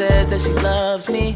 says that she loves me.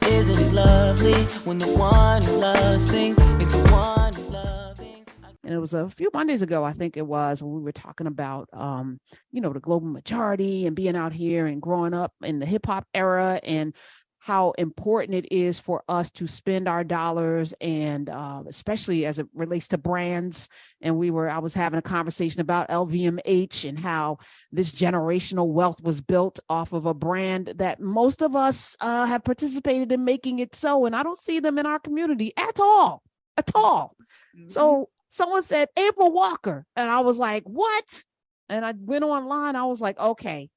Isn't it lovely when the one you lusting is the one you're loving? And it was a few Mondays ago, I think it was, when we were talking about, the global majority and being out here and growing up in the hip hop era, and how important it is for us to spend our dollars, and especially as it relates to brands. And I was having a conversation about LVMH and how this generational wealth was built off of a brand that most of us have participated in making it so. And I don't see them in our community at all. Mm-hmm. So someone said April Walker, and I was like, what? And I went online. I was like, okay,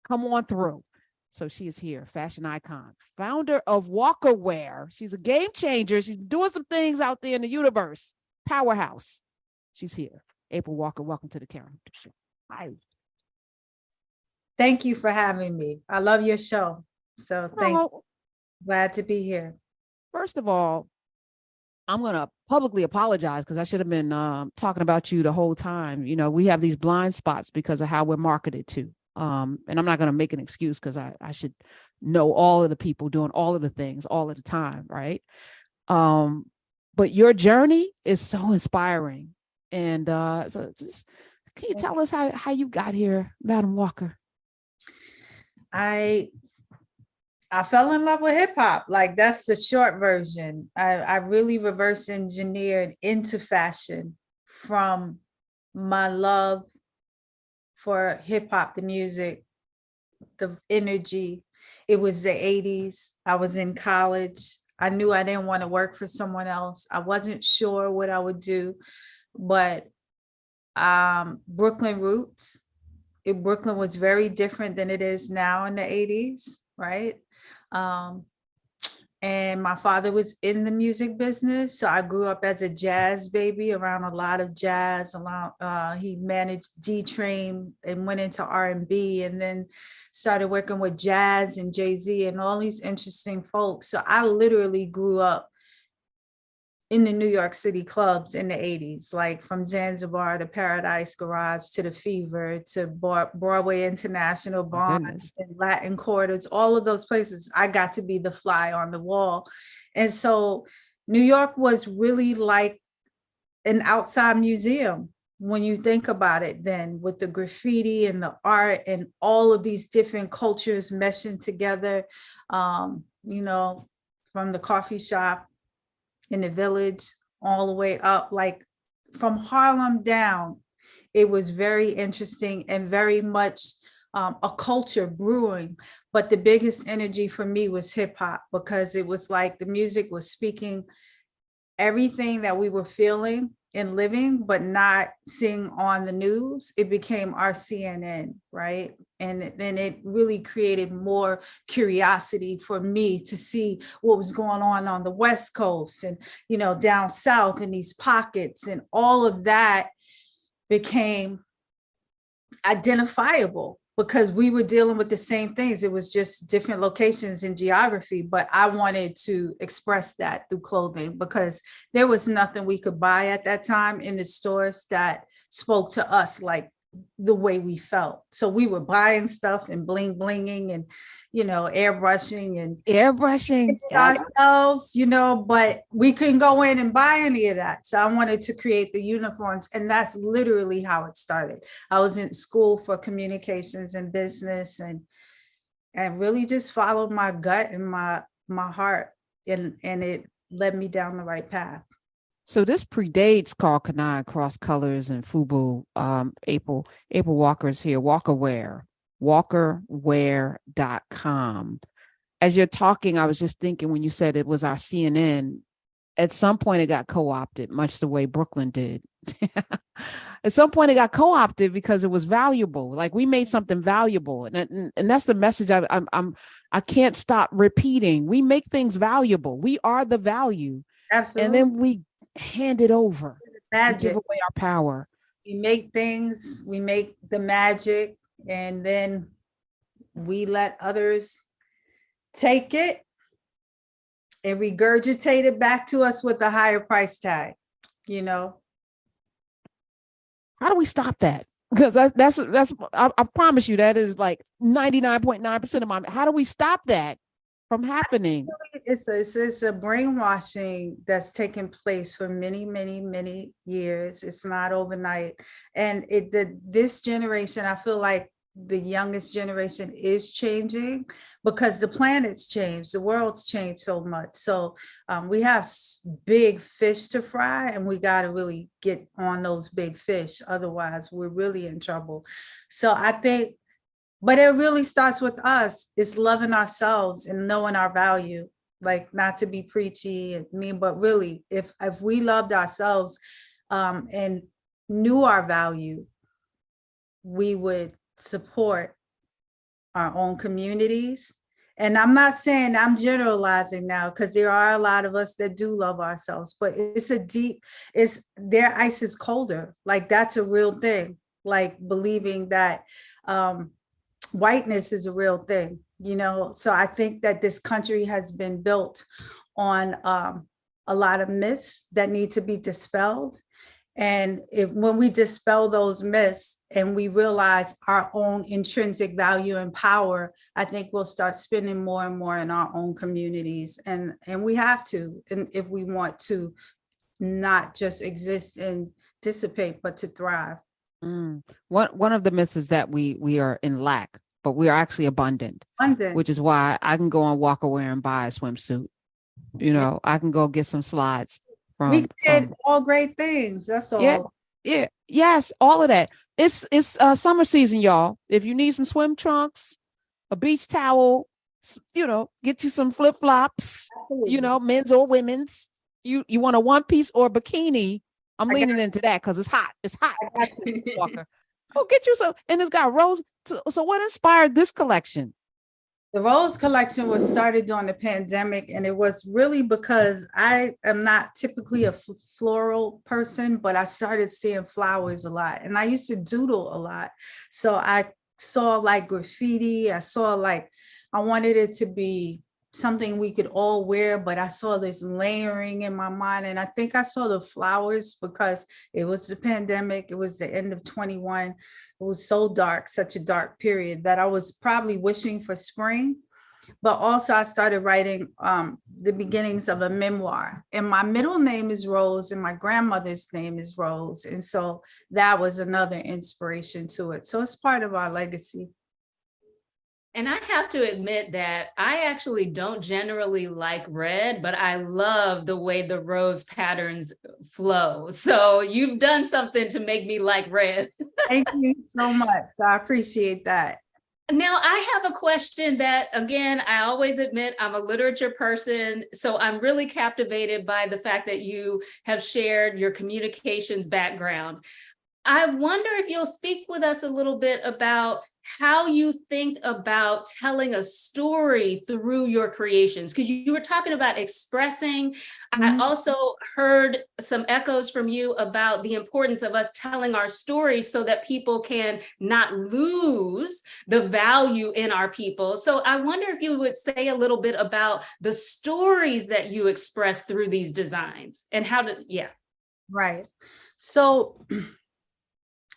come on through. So she is here, fashion icon, founder of Walkaware. She's a game changer. She's doing some things out there in the universe. Powerhouse. She's here. April Walker, welcome to the Karen Show. Hi. Thank you for having me. I love your show. So thank you. Glad to be here. First of all, I'm going to publicly apologize because I should have been talking about you the whole time. You know, we have these blind spots because of how we're marketed to. And I'm not going to make an excuse because I should know all of the people doing all of the things all of the time, right? But your journey is so inspiring. And so just, can you tell us how you got here, Madam Walker? I fell in love with hip hop. Like, that's the short version. I really reverse engineered into fashion from my love for hip hop, the music, the energy. It was the 80s. I was in college. I knew I didn't want to work for someone else. I wasn't sure what I would do, but Brooklyn roots. Brooklyn was very different than it is now in the 80s, right? And my father was in the music business. So I grew up as a jazz baby around a lot of jazz. He managed D-Train and went into R&B, and then started working with jazz and Jay-Z and all these interesting folks. So I literally grew up in the New York City clubs in the 80s, like from Zanzibar to Paradise Garage to the Fever to Broadway International, Barnes and Latin Quarters, all of those places. I got to be the fly on the wall. And so New York was really like an outside museum when you think about it then, with the graffiti and the art and all of these different cultures meshing together, from the coffee shop in the Village all the way up, like from Harlem down. It was very interesting and very much a culture brewing. But the biggest energy for me was hip hop, because it was like the music was speaking everything that we were feeling and living, but not seeing on the news. It became our CNN, right? And then it really created more curiosity for me to see what was going on the West Coast and, down South in these pockets, and all of that became identifiable because we were dealing with the same things. It was just different locations and geography, but I wanted to express that through clothing because there was nothing we could buy at that time in the stores that spoke to us like the way we felt. So we were buying stuff and blinging and, airbrushing ourselves, but we couldn't go in and buy any of that. So I wanted to create the uniforms, and that's literally how it started. I was in school for communications and business, and really just followed my gut and my heart, and it led me down the right path. So this predates Carl Kanai, Cross Colors, and FUBU. April Walker is here. Walkaware, walkaware.com. As you're talking, I was just thinking when you said it was our CNN, at some point it got co-opted, much the way Brooklyn did. At some point it got co-opted because it was valuable. Like, we made something valuable. And that's the message I can't stop repeating. We make things valuable. We are the value. Absolutely. And then we hand it over. Magic. We give away our power. We make things, we make the magic, and then we let others take it and regurgitate it back to us with a higher price tag, How do we stop that? Because I promise you that is like 99.9% of my, how do we stop that from happening? It's a brainwashing that's taken place for many, many, many years. It's not overnight. And this generation, I feel like the youngest generation is changing because the planet's changed, the world's changed so much. So we have big fish to fry, and we got to really get on those big fish. Otherwise, we're really in trouble. So I think, but it really starts with us. It's loving ourselves and knowing our value. Like, not to be preachy and mean, but really, if we loved ourselves and knew our value, we would support our own communities. And I'm not saying, I'm generalizing now, because there are a lot of us that do love ourselves, but it's their ice is colder. Like, that's a real thing. Like, believing that whiteness is a real thing, you know? So I think that this country has been built on a lot of myths that need to be dispelled. And when we dispel those myths and we realize our own intrinsic value and power, I think we'll start spending more and more in our own communities. And we have to, and if we want to not just exist and dissipate, but to thrive. One of the myths is that we are in lack, but we are actually abundant. Which is why I can go on Walkaware and buy a swimsuit. You know, I can go get some slides. We did all great things. That's all. Yeah. Yes. All of that. It's summer season, y'all. If you need some swim trunks, a beach towel, you know, get you some flip flops, you know, men's or women's. You want a one piece or bikini. I'm leaning into that because it's hot. It's hot. Walker. Go get you some. And it's got rose. So what inspired this collection? The Rose collection was started during the pandemic, and it was really because I am not typically a floral person, but I started seeing flowers a lot, and I used to doodle a lot. So I saw like graffiti. I saw like, I wanted it to be something we could all wear, but I saw this layering in my mind. And I think I saw the flowers because it was the pandemic. It was the end of 21. It was so dark, such a dark period, that I was probably wishing for spring. But also I started writing the beginnings of a memoir. And my middle name is Rose and my grandmother's name is Rose. And so that was another inspiration to it. So it's part of our legacy. And I have to admit that I actually don't generally like red, but I love the way the rose patterns flow. So you've done something to make me like red. Thank you so much. I appreciate that. Now, I have a question that, again, I always admit I'm a literature person, so I'm really captivated by the fact that you have shared your communications background. I wonder if you'll speak with us a little bit about how you think about telling a story through your creations, because you were talking about expressing. I also heard some echoes from you about the importance of us telling our stories so that people can not lose the value in our people. So I wonder if you would say a little bit about the stories that you express through these designs and how to, Right. So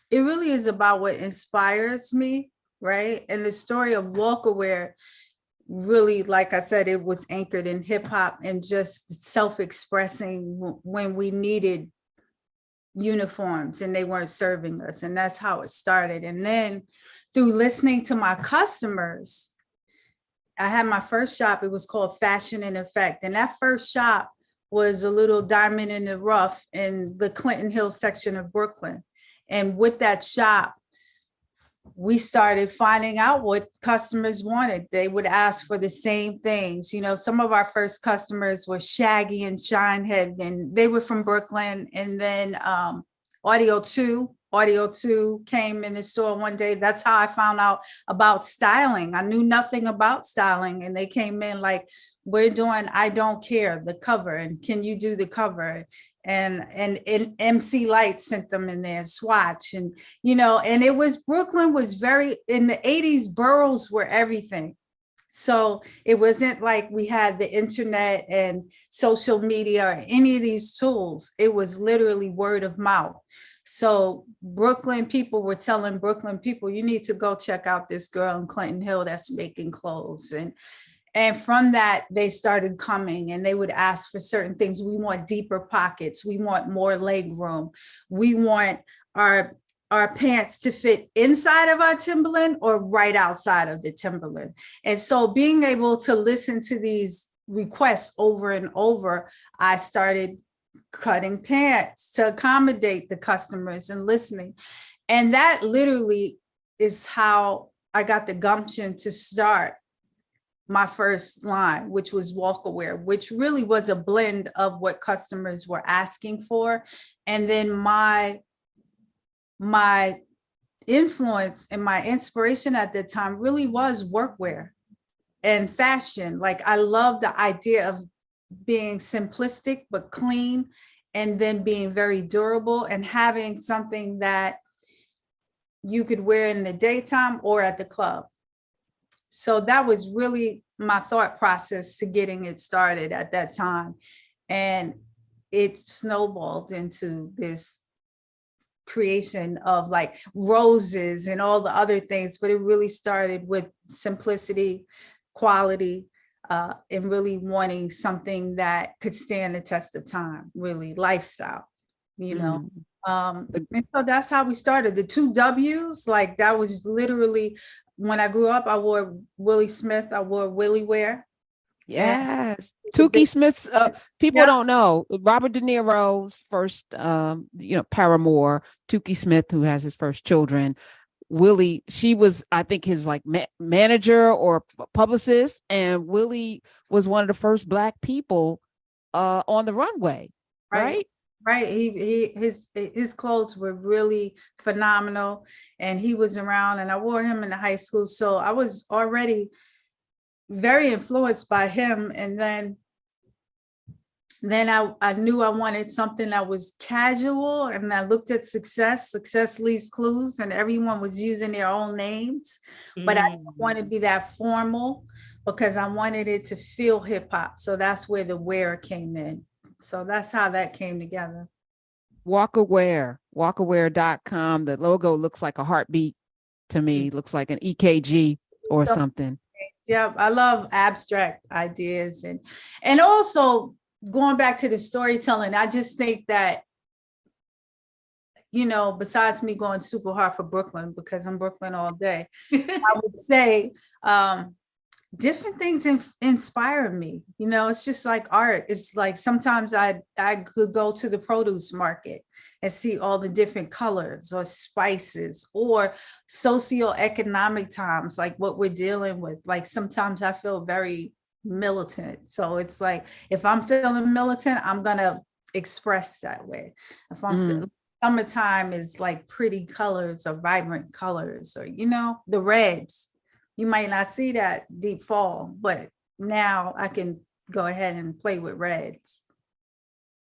it really is about what inspires me, right? And the story of Walkaware, really, like I said, it was anchored in hip hop and just self-expressing when we needed uniforms and they weren't serving us. And that's how it started. And then through listening to my customers, I had my first shop. It was called Fashion in Effect. And that first shop was a little diamond in the rough in the Clinton Hill section of Brooklyn. And with that shop, we started finding out what customers wanted. They would ask for the same things. You know, some of our first customers were Shaggy and Shinehead, and they were from Brooklyn. And then Audio 2 came in the store one day. That's how I found out about styling. I knew nothing about styling. And they came in like, we're doing I Don't Care, the cover, and can you do the cover? And MC Light sent them in there, Swatch, and you know, and it was, Brooklyn was very, in the 80s, boroughs were everything. So it wasn't like we had the internet and social media or any of these tools. It was literally word of mouth. So Brooklyn people were telling Brooklyn people, you need to go check out this girl in Clinton Hill that's making clothes. And from that, they started coming and they would ask for certain things. We want deeper pockets. We want more leg room. We want our pants to fit inside of our Timberland or right outside of the Timberland. And so being able to listen to these requests over and over, I started cutting pants to accommodate the customers and listening. And that literally is how I got the gumption to start my first line, which was Walkaware, which really was a blend of what customers were asking for. And then my influence and my inspiration at the time really was workwear and fashion. Like I love the idea of being simplistic but clean, and then being very durable and having something that you could wear in the daytime or at the club. So that was really my thought process to getting it started at that time. And it snowballed into this creation of like roses and all the other things, but it really started with simplicity, quality, and really wanting something that could stand the test of time, really lifestyle, you know. And so that's how we started. The 2 W's, like that was literally when I grew up. I wore Willie Smith, I wore Willie wear. Yes. Tukey Smith's, people don't know, Robert De Niro's first, Paramore, Tukey Smith, who has his first children. Willie, she was, I think, his like manager or publicist, and Willie was one of the first Black people on the runway, right? Right. His clothes were really phenomenal, and he was around, and I wore him in the high school. So I was already very influenced by him. And then I knew I wanted something that was casual, and I looked at Success Leaves Clues, and everyone was using their own names, but I didn't want to be that formal because I wanted it to feel hip hop. So that's where the wear came in. So that's how that came together. Walkaware.com. The logo looks like a heartbeat to me. Looks like an EKG or something. Yeah, I love abstract ideas, and also going back to the storytelling. I just think that, besides me going super hard for Brooklyn, because I'm Brooklyn all day, I would say different things inspire me. It's just like art. It's like sometimes I could go to the produce market and see all the different colors or spices or socioeconomic times, like what we're dealing with. Like sometimes I feel very militant. So it's like, if I'm feeling militant, I'm gonna express that way. If I'm feeling summertime is like pretty colors or vibrant colors, or the reds. You might not see that deep fall, but now I can go ahead and play with reds.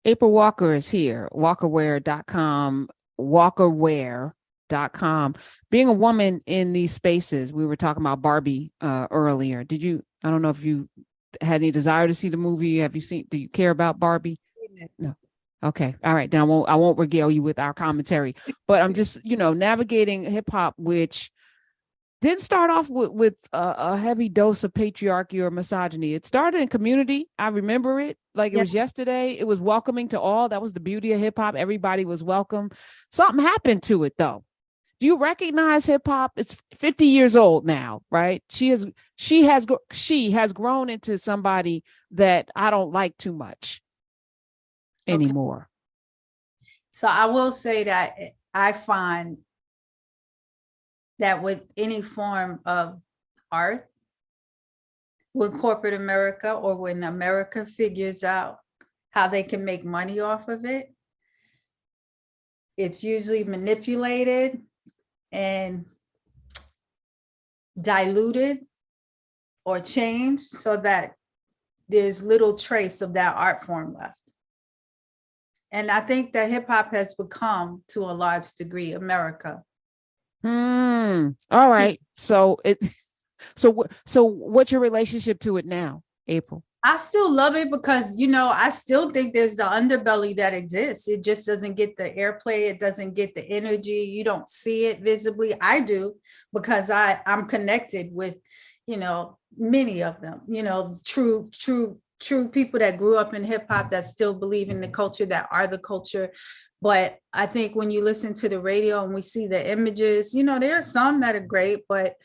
April Walker is here. Walkaware.com. Walkaware.com. Being a woman in these spaces, we were talking about Barbie earlier. I don't know if you had any desire to see the movie. Do you care about Barbie? No. Okay. All right. Then I won't regale you with our commentary, but I'm just, navigating hip hop, which didn't start off with a heavy dose of patriarchy or misogyny. It started in community. I remember it like it was yesterday. It was welcoming to all. That was the beauty of hip hop. Everybody was welcome. Something happened to it though. Do you recognize hip hop? It's 50 years old now, right? She has grown into somebody that I don't like too much anymore. So I will say that I find that with any form of art, with corporate America, or when America figures out how they can make money off of it, it's usually manipulated and diluted or changed so that there's little trace of that art form left. And I think that hip hop has become, to a large degree, America. All right. So what's your relationship to it now, April? I still love it because, I still think there's the underbelly that exists. It just doesn't get the airplay. It doesn't get the energy. You don't see it visibly. I do, because I'm connected with, many of them, true people that grew up in hip hop, that still believe in the culture, that are the culture. But I think when you listen to the radio and we see the images, there are some that are great, but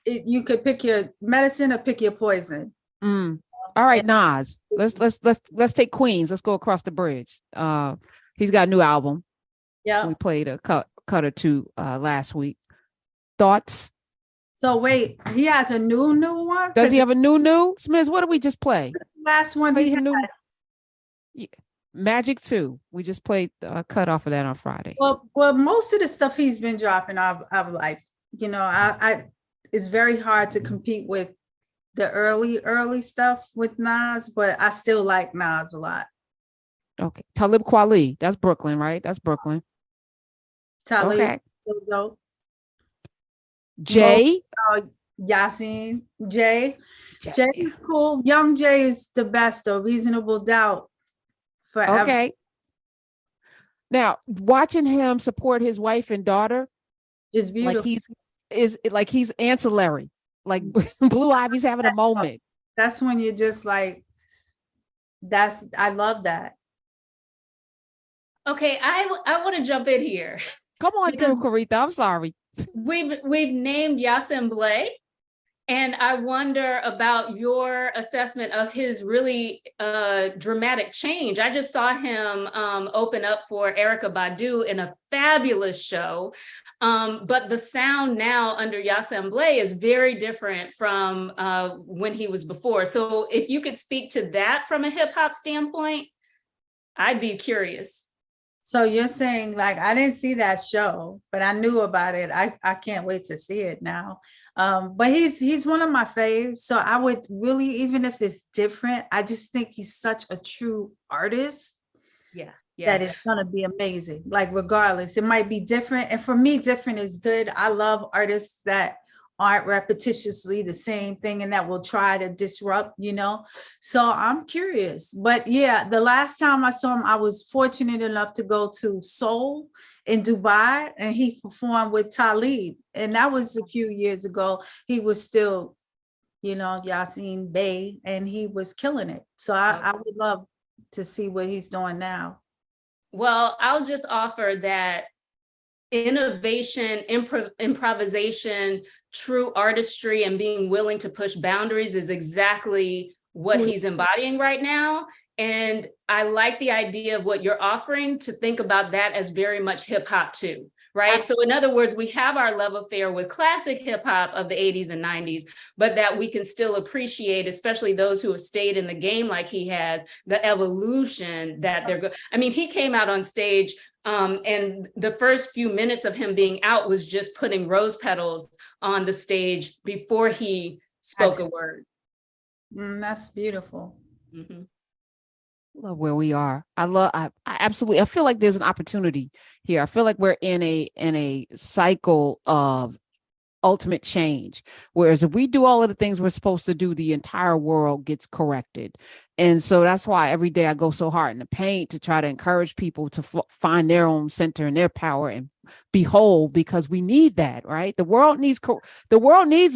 you could pick your medicine or pick your poison. All right, Nas. Let's take Queens. Let's go across the bridge. He's got a new album. Yeah. We played a cut or two last week. Thoughts? So wait, he has a new one? Does he have a new? Smith, what did we just play? Last one he had. Yeah. Magic 2. We just played a cut off of that on Friday. Well, most of the stuff he's been dropping, I've liked. It's very hard to compete with the early stuff with Nas, but I still like Nas a lot. Okay. Talib Kweli. That's Brooklyn, right? That's Brooklyn. Talib. Okay. Still dope. Jay. Yasin. Jay is cool. Young Jay is the best, though. Reasonable Doubt. Forever. Okay. Now, watching him support his wife and daughter is beautiful. Like he's ancillary. Like Blue Ivy's having a moment. That's when you're just like, I love that. Okay, I want to jump in here. Come on through, Coretha. I'm sorry. We've named Yasin Blay, and I wonder about your assessment of his really dramatic change. I just saw him open up for Erykah Badu in a fabulous show, but the sound now under Yasin Blay is very different from when he was before. So if you could speak to that from a hip hop standpoint, I'd be curious. So you're saying, like, I didn't see that show, but I knew about it. I can't wait to see it now. But he's one of my faves. So I would really, even if it's different, I just think he's such a true artist. Yeah. That is gonna be amazing. Like, regardless, it might be different. And for me, different is good. I love artists that aren't repetitiously the same thing and that will try to disrupt, So I'm curious. But yeah, the last time I saw him, I was fortunate enough to go to Seoul in Dubai, and he performed with Talib. And that was a few years ago. He was still, Yasin Bey, and he was killing it. So I would love to see what he's doing now. Well, I'll just offer that innovation, improvisation, true artistry, and being willing to push boundaries is exactly what he's embodying right now. And I like the idea of what you're offering, to think about that as very much hip hop too, right? So in other words, we have our love affair with classic hip hop of the 80s and 90s, but that we can still appreciate, especially those who have stayed in the game like he has, the evolution that he came out on stage and the first few minutes of him being out was just putting rose petals on the stage before he spoke a word. That's beautiful. Mm-hmm. Love where we are. I absolutely, I feel like there's an opportunity here. I feel like we're in a cycle of ultimate change. Whereas if we do all of the things we're supposed to do, the entire world gets corrected. And so that's why every day I go so hard in the paint to try to encourage people to find their own center and their power and be whole, because we need that, right? The world needs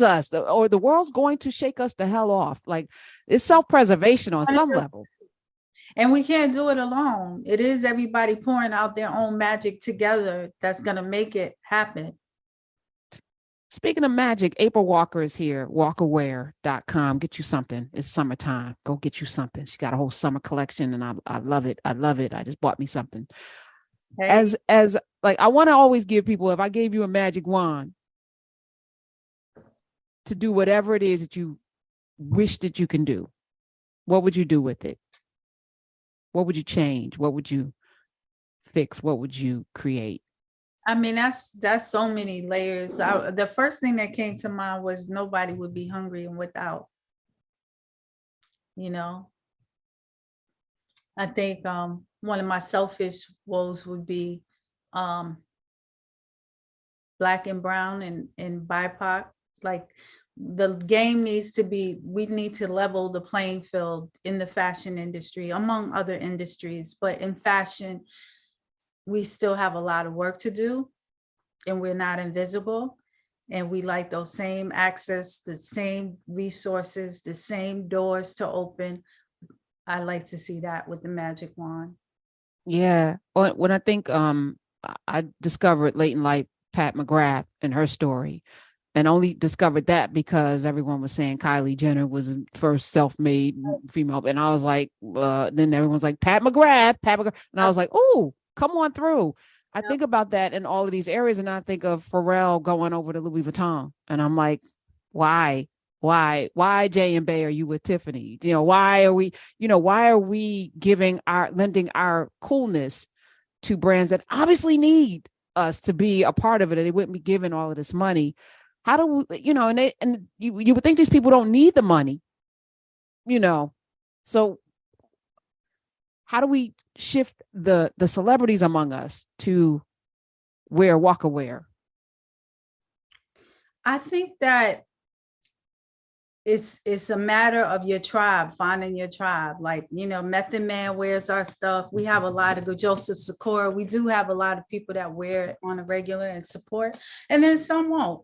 us, or the world's going to shake us the hell off. Like, it's self-preservation on some level. And we can't do it alone. It is everybody pouring out their own magic together that's going to make it happen. Speaking of magic, April Walker is here. Walkaware.com. Get you something. It's summertime. Go get you something. She got a whole summer collection, and I love it. I love it. I just bought me something. Hey. As like, I want to always give people, if I gave you a magic wand to do whatever it is that you wish that you can do, what would you do with it? What would you change? What would you fix? What would you create? I mean, that's so many layers. The first thing that came to mind was nobody would be hungry and without. I think one of my selfish woes would be Black and brown and BIPOC. Like, the game needs to be, we need to level the playing field in the fashion industry, among other industries. But in fashion, we still have a lot of work to do, and we're not invisible. And we like those same access, the same resources, the same doors to open. I like to see that with the magic wand. Yeah. When I think I discovered late in life Pat McGrath and her story, and only discovered that because everyone was saying Kylie Jenner was the first self-made female. And I was like, then everyone's like, Pat McGrath. And I was like, oh, come on through. I think about that in all of these areas. And I think of Pharrell going over to Louis Vuitton. And I'm like, why, Jay and Bay, are you with Tiffany? Why are we lending our coolness to brands that obviously need us to be a part of it, and they wouldn't be given all of this money? How do we, and you would think these people don't need the money, so how do we shift the celebrities among us to wear Walkaware? I think that it's a matter of your tribe, finding your tribe. Like, Method Man wears our stuff. We have a lot of good, Joseph Sikora. We do have a lot of people that wear it on a regular and support, and then some won't,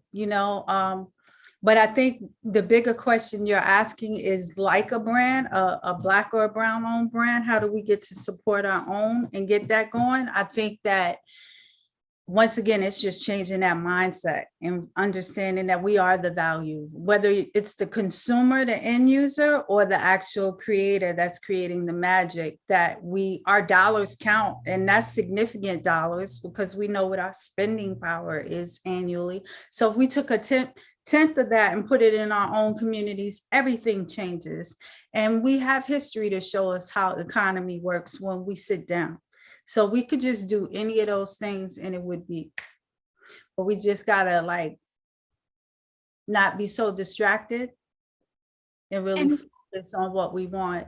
but I think the bigger question you're asking is, like a brand, a Black or a brown owned brand, how do we get to support our own and get that going? I think that once again, it's just changing that mindset and understanding that we are the value, whether it's the consumer, the end user, or the actual creator that's creating the magic, that our dollars count. And that's significant dollars, because we know what our spending power is annually. So if we took a tenth of that and put it in our own communities, everything changes. And we have history to show us how economy works when we sit down. So we could just do any of those things and it would be, but we just gotta not be so distracted and really focus on what we want.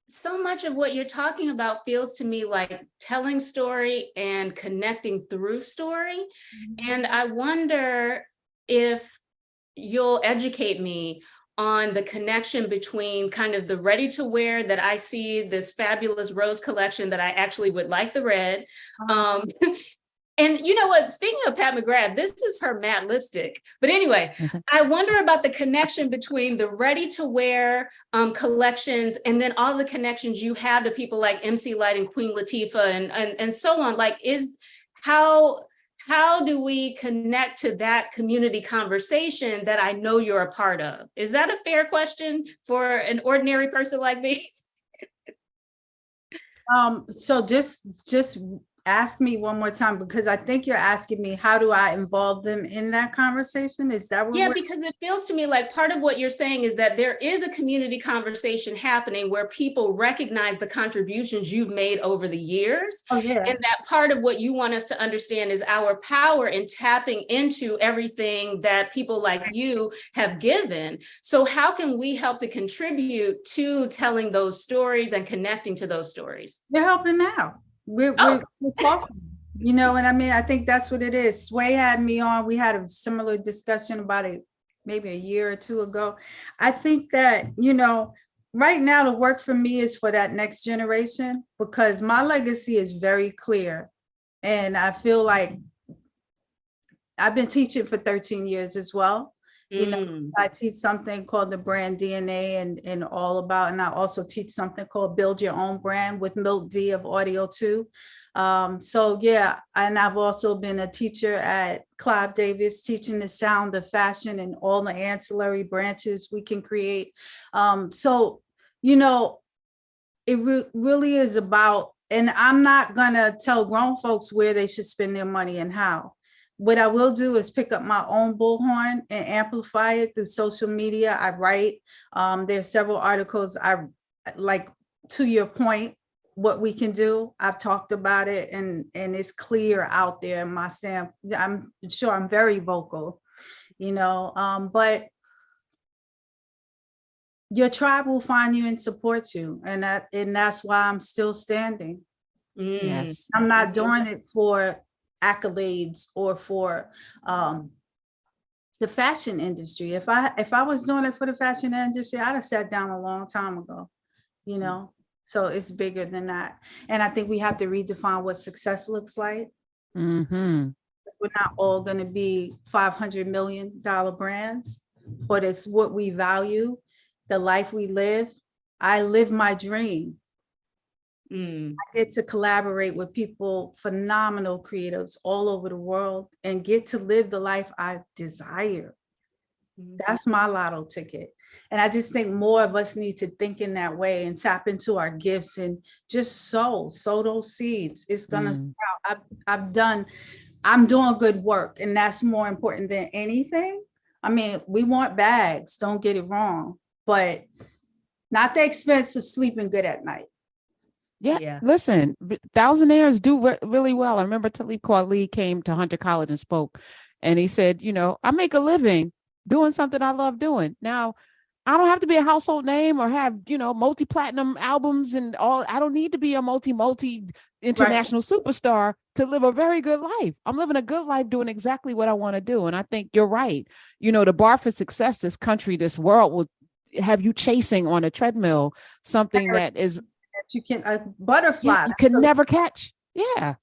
So much of what you're talking about feels to me like telling story and connecting through story. Mm-hmm. And I wonder if you'll educate me on the connection between kind of the ready to wear that I see, this fabulous rose collection that I actually would like the red. And you know what, speaking of Pat McGrath, this is her matte lipstick. But anyway, I wonder about the connection between the ready to wear collections and then all the connections you have to people like MC Lyte and Queen Latifah and so on. Like, how do we connect to that community conversation that I know you're a part of? Is that a fair question for an ordinary person like me? So just ask me one more time, because I think you're asking me, how do I involve them in that conversation? Is that what? Yeah, because it feels to me like part of what you're saying is that there is a community conversation happening where people recognize the contributions you've made over the years. Oh, yeah. And that part of what you want us to understand is our power in tapping into everything that people like you have given. So how can we help to contribute to telling those stories and connecting to those stories? You're helping now. We're talking, and I mean, I think that's what it is. Sway had me on. We had a similar discussion about it maybe a year or two ago. I think that, right now the work for me is for that next generation, because my legacy is very clear. And I feel like I've been teaching for 13 years as well. I teach something called the brand DNA and all about, and I also teach something called Build Your Own Brand with Milk D of Audio 2. So yeah, and I've also been a teacher at Clive Davis, teaching the sound of fashion and all the ancillary branches we can create. So, it really is about, and I'm not gonna tell grown folks where they should spend their money and how. What I will do is pick up my own bullhorn and amplify it through social media. I write. There's several articles I like, to your point, what we can do. I've talked about it and it's clear out there. My stand, I'm sure I'm very vocal, but your tribe will find you and support you. And that's why I'm still standing. Yes. I'm not doing it for accolades or for The fashion industry. If I was doing it for the fashion industry, I'd have sat down a long time ago, you know. So it's bigger than that. And I think we have to redefine what success looks like. Mm-hmm. We're not all going to be $500 million brands, but it's what we value, the life we live. I live my dream. I get to collaborate with people, phenomenal creatives all over the world, and get to live the life I desire. That's my lotto ticket. And I just think more of us need to think in that way and tap into our gifts and just sow those seeds. It's gonna sprout. I'm doing good work, and that's more important than anything. I mean, we want bags, don't get it wrong, but not the expense of sleeping good at night. Yeah. Listen, thousandaires do really well. I remember Talib Kweli came to Hunter College and spoke, and he said, you know, I make a living doing something I love doing. Now, I don't have to be a household name or have, you know, multi-platinum albums and all. I don't need to be a multi international superstar to live a very good life. I'm living a good life doing exactly what I want to do. And I think you're right. You know, the bar for success, this country, this world will have you chasing on a treadmill, something that is you can a butterfly you can never catch. Yeah.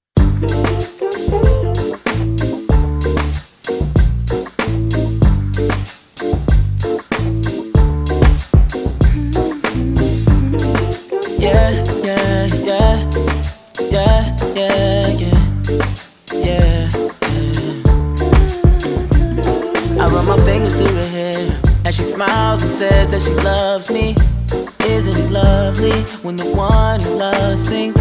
I run my fingers through her hair as she smiles and says that she loves me. Isn't it lovely when the one you love thing